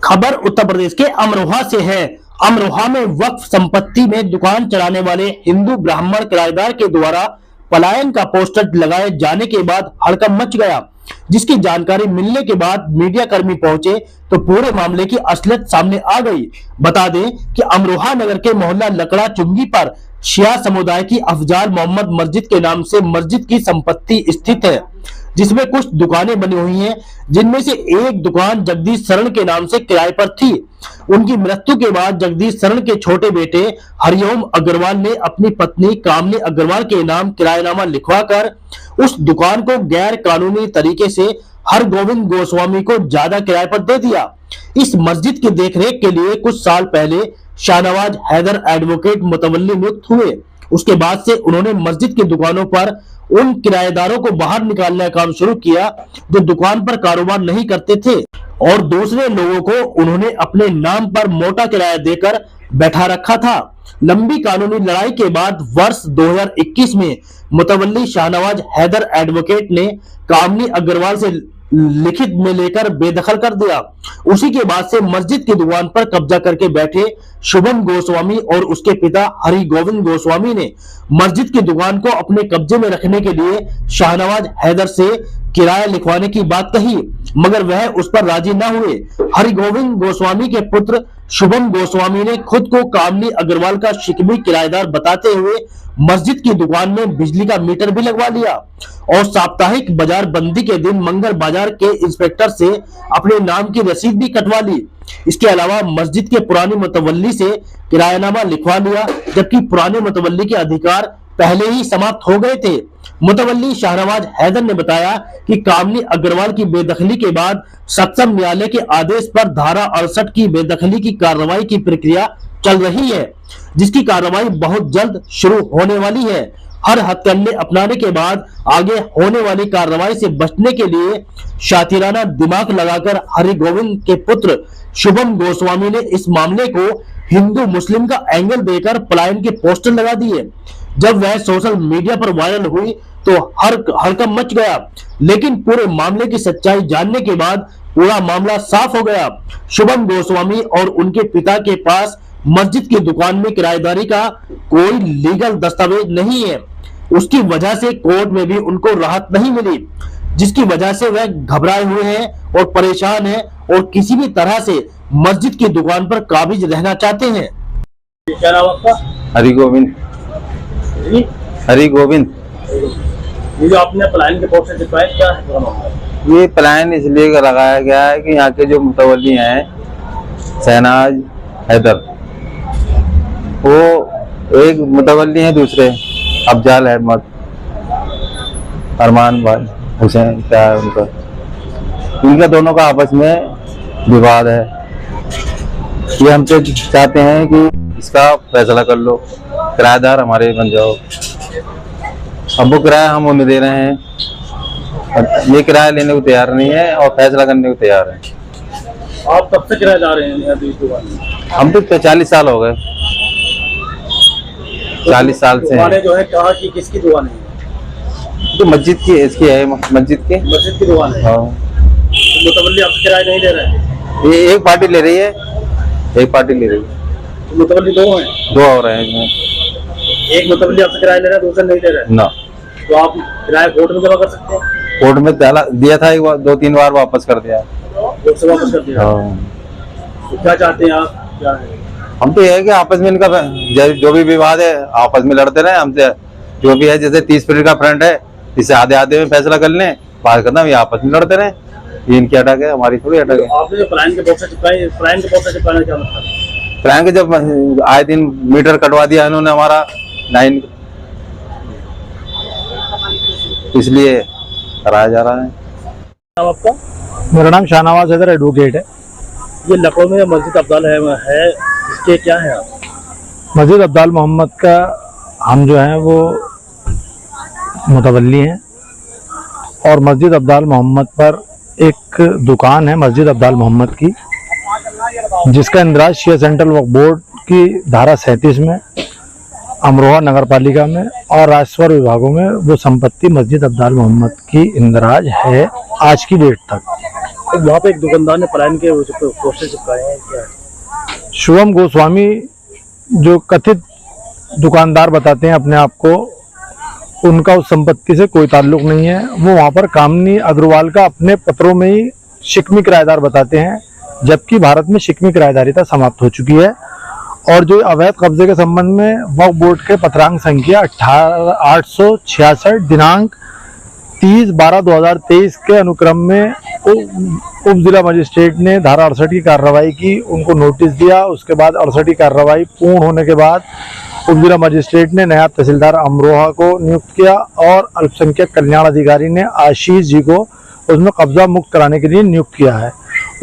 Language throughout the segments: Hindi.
खबर उत्तर प्रदेश के अमरोहा से है। अमरोहा में वक्फ संपत्ति में दुकान चलाने वाले हिंदू ब्राह्मण किराएदार के द्वारा पलायन का पोस्टर लगाए जाने के बाद हड़कंप मच गया, जिसकी जानकारी मिलने के बाद मीडिया कर्मी पहुंचे तो पूरे मामले की असलियत सामने आ गई। बता दें कि अमरोहा नगर के मोहल्ला लकड़ा चुंगी पर शिया समुदाय की अफजाल मोहम्मद मस्जिद के नाम से मस्जिद की संपत्ति स्थित है, जिसमें कुछ दुकानें बनी हुई हैं, जिनमें से एक दुकान जगदीश शरण के नाम से किराए पर थी। उनकी मृत्यु के बाद जगदीश शरण के छोटे बेटे हरिओम अग्रवाल ने अपनी पत्नी कामनी अग्रवाल के नाम किराएनामा लिखवाकर उस दुकान को गैर कानूनी तरीके से हरगोविंद गोस्वामी को ज्यादा किराए पर दे दिया। इस मस्जिद की देखरेख के लिए कुछ साल पहले शाहनवाज हैदर एडवोकेट मुतवल्ली नियुक्त हुए। उसके बाद से उन्होंने मस्जिद की दुकानों पर उन किराएदारों को बाहर निकालने का काम शुरू किया जो दुकान पर कारोबार नहीं करते थे, और दूसरे लोगों को उन्होंने अपने नाम पर मोटा किराया देकर बैठा रखा था। लंबी कानूनी लड़ाई के बाद वर्ष 2021 में मुतवल्ली शाहनवाज हैदर एडवोकेट ने कामनी अग्रवाल से लिखित में लेकर बेदखल कर दिया। उसी के बाद से मस्जिद की दुकान पर कब्जा करके बैठे शुभम गोस्वामी और उसके पिता हरि गोविंद गोस्वामी ने मस्जिद की दुकान को अपने कब्जे में रखने के लिए शाहनवाज हैदर से किराया लिखवाने की बात कही, मगर वह उस पर राजी न हुए। हरि गोविंद गोस्वामी के पुत्र शुभम गोस्वामी ने खुद को कामनी अग्रवाल का शिकवी किराएदार बताते हुए मस्जिद की दुकान में बिजली का मीटर भी लगवा लिया और साप्ताहिक बाजार बंदी के दिन मंगल बाजार के इंस्पेक्टर से अपने नाम की रसीद भी कटवा ली। इसके अलावा मस्जिद के पुराने मुतवल्ली से किरायानामा लिखवा लिया, जबकि पुराने मुतवल्ली के अधिकार पहले ही समाप्त हो गए थे। मुतवल्ली शाहनवाज हैदर ने बताया कि कामनी अग्रवाल की बेदखली के बाद सक्षम न्यायालय के आदेश पर धारा 68 की बेदखली की कार्रवाई की प्रक्रिया चल रही है, जिसकी कार्रवाई बहुत जल्द शुरू होने वाली है। हर हथकंडे अपनाने के बाद आगे होने वाली कार्रवाई से बचने के लिए शातिराना दिमाग लगाकर हरि गोविंद के पुत्र शुभम गोस्वामी ने इस मामले को हिंदू मुस्लिम का एंगल देकर पलायन के पोस्टर लगा दिए। जब वह सोशल मीडिया पर वायरल हुई तो हड़कंप मच गया, लेकिन पूरे मामले की सच्चाई जानने के बाद पूरा मामला साफ हो गया। शुभम गोस्वामी और उनके पिता के पास मस्जिद की दुकान में किराएदारी का कोई लीगल दस्तावेज नहीं है। उसकी वजह से कोर्ट में भी उनको राहत नहीं मिली, जिसकी वजह से वह घबराए हुए हैं और परेशान हैं और किसी भी तरह से मस्जिद की दुकान पर काबिज रहना चाहते हैं। क्या नाम आपका? हरि गोविंद। हरि गोविंद। ये जो आपने पलायन के पोस्टर चिपकाए, क्या है? ये पलायन इसलिए लगाया गया है कि यहाँ के जो मुतवल्ली हैं शहनाज हैदर, वो एक मुतवल्ली हैं, दूसरे अफजाल अहमद अरमान भाई हुसैन, क्या है उनका, इनका दोनों का आपस में विवाद है। ये हमसे चाहते हैं कि इसका फैसला कर लो, किराएदार हमारे बन जाओ। अब वो किराया हम उन्हें दे रहे हैं, ये किराया लेने को तैयार नहीं है और फैसला करने को तैयार है। आप कब से किराएदार हैं दुकान में? हम तो 40 साल हो गए, 40 साल से हैं। जो है कहा कि किसकी दुकान है? तो मस्जिद की, इसकी है, मस्जिद की दुकान है। हाँ। तो मुतवल्ली आपसे किराया नहीं ले रहे हैं? ये एक पार्टी ले रही है, एक पार्टी ले रही है। तो मुतवल्ली दो हैं? दो और हैं इसमें। एक मुतवल्ली आपसे किराया ले रहा है, दूसरा नहीं ले रहा है ना। तो आप किराया कोर्ट में जमा कर सकते हैं? कोर्ट में दिया था, एक बार 2-3 बार वापस कर दिया। कोर्ट से वापस कर दिया। तो क्या चाहते हैं आप? क्या है? हम तो ये है कि आपस में इनका जो भी विवाद है आपस में लड़ते रहे, हमसे जो भी है, जैसे 30 फीट का फ्रंट है, इसे आधे आधे में फैसला कर लें, बात करना, ये आपस में लड़ते रहे। ये इनकी अटक है, हमारी थोड़ी अटक है। आपने जो पलायन के पोस्टर चिपकाए, पलायन के पोस्टर चिपकाने का क्या मतलब है? पलायन के जब आए दिन मीटर कटवा दिया इन्होंने हमारा 9, इसलिए कराया जा रहा है। नाम आपका? मेरा नाम शाहनवाज हैदर एडवोकेट है। ये लखनऊ में मस्जिद अफजाल है, इसके क्या है आप? मस्जिद अफजाल मोहम्मद का हम जो हैं वो मुतवल्ली हैं, और मस्जिद अफजाल मोहम्मद पर एक दुकान है मस्जिद अफजाल मोहम्मद की, जिसका इंदिराज शिया सेंट्रल वक्फ बोर्ड की धारा 37 में, अमरोहा नगर पालिका में और राजस्व विभागों में वो संपत्ति मस्जिद अफजाल मोहम्मद की इंदिराज है आज की डेट तक। तो वहाँ पे एक दुकानदार ने पलायन के पोस्टर चिपकाए हैं, क्या है? शुभम गोस्वामी जो कथित दुकानदार बताते हैं अपने आप को, उनका उस संपत्ति से कोई ताल्लुक नहीं है। वो वहाँ पर कामिनी अग्रवाल का अपने पत्रों में ही शिकमी किराएदार बताते हैं, जबकि भारत में शिकमी किराएदारिता समाप्त हो चुकी है। और जो अवैध कब्जे के संबंध में वक्फ बोर्ड के पत्रांक संख्या 866 दिनांक 30/12/2023 के अनुक्रम में उप जिला मजिस्ट्रेट ने धारा 68 की कार्रवाई की, उनको नोटिस दिया। उसके बाद 68 की कार्रवाई पूर्ण होने के बाद उप जिला मजिस्ट्रेट ने नायब तहसीलदार अमरोहा को नियुक्त किया और अल्पसंख्यक कल्याण अधिकारी ने आशीष जी को उसमें कब्जा मुक्त कराने के लिए नियुक्त किया है।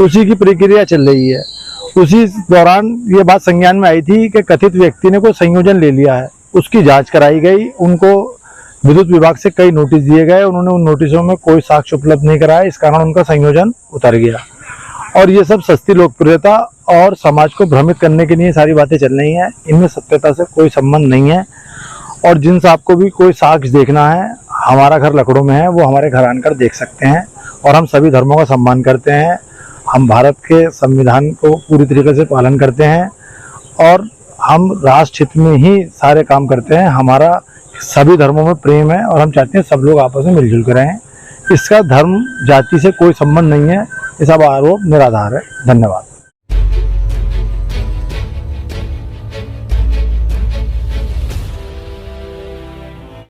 उसी की प्रक्रिया चल रही है। उसी दौरान ये बात संज्ञान में आई थी कि कथित व्यक्ति ने कोई संयोजन ले लिया है, उसकी जांच कराई गई। उनको विद्युत विभाग से कई नोटिस दिए गए, उन्होंने उन नोटिसों में कोई साक्ष्य उपलब्ध नहीं कराया, इस कारण उनका संयोजन उतर गया। और ये सब सस्ती लोकप्रियता और समाज को भ्रमित करने के लिए सारी बातें चल रही हैं, इनमें सत्यता से कोई संबंध नहीं है। और जिन साहब को भी कोई साक्ष्य देखना है, हमारा घर लकड़ों में है, वो हमारे घर आकर देख सकते हैं। और हम सभी धर्मों का सम्मान करते हैं, हम भारत के संविधान को पूरी तरीके से पालन करते हैं और हम राष्ट्र हित में ही सारे काम करते हैं। हमारा सभी धर्मों में प्रेम है और हम चाहते हैं सब लोग आपस में मिलजुल कर रहें। इसका धर्म जाति से कोई संबंध नहीं है, ये सब आरोप निराधार है। धन्यवाद।